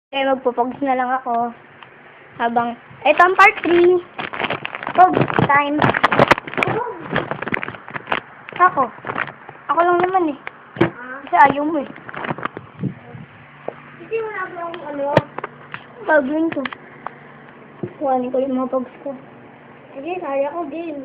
Eh, magpo-pogs na lang ako. Habang, ito ang part 3. Pogs time. Ako. Ako lang naman eh. Kasi ayaw mo eh. Hindi mo na akong ano. Gagawin ko. Kuhanin ko yung mga pogs ko. Sige, kaya ko din.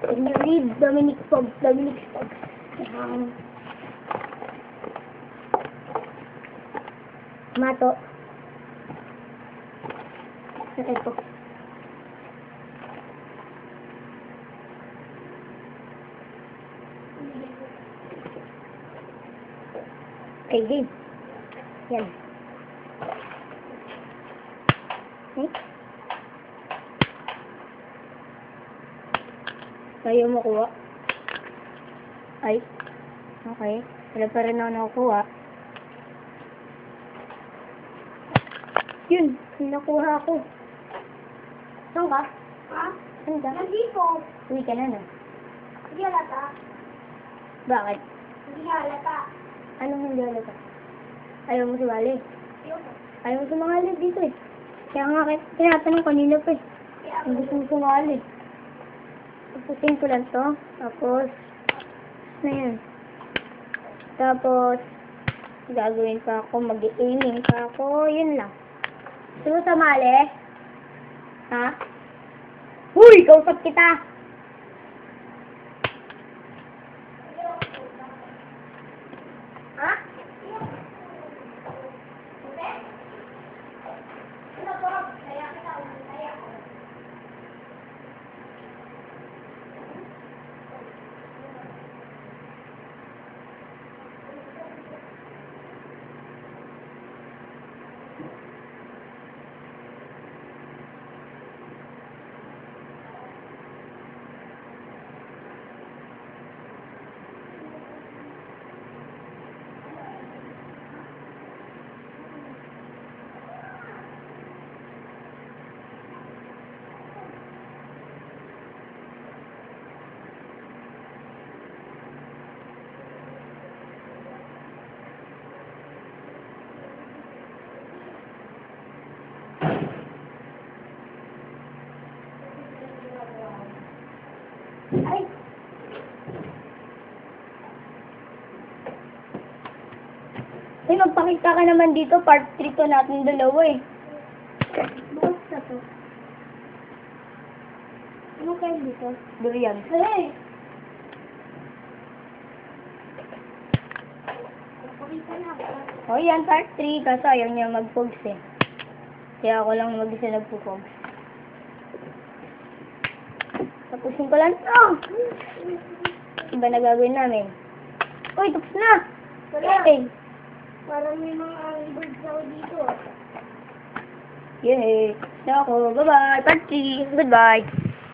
Can you read Dominic Pogs? Dominic Pogs. Mato. Sakit po. Okay, game. Yan. Okay. Ayaw mo kuha. Ay. Okay. Wala pa rin ako nakukuha. Yun. Nakuha ako. Saan ka? Ha? Saan ka? Nandito. Uwi ka na, no? Hindi halata. Bakit? Hindi halata. Anong hindi halata? Ayaw mo sumali. Ayoko. Ayaw mo sumali dito eh. Kaya nga, tinatanong kanina pa eh. Kaya ako. Ang gusto mo sumali. Puputin ko lang to. Tapos, na yan. Tapos, gagawin pa ako, mag-aiming pa ako. Yun lang. Gusto mo sumali? Ha? Huy! Kausap kita! Ha? Ay! Ay, magpakita ka naman dito. Part 3 to natin dalawa eh. Bukas na to. Ano kayo dito? Durian. Hey! Pakita na ako. O yan, part 3. Kaso ayaw niya mag-pogs eh. Kaya ako lang mag-isa nagpo-pogs. Tapusin ko lang. Oh! Iba na gagawin namin. Uy, tapos na! Wala. Okay. Parang may mga angry birds ako dito. Yay! Na ako. Bye-bye. Part 3. Goodbye.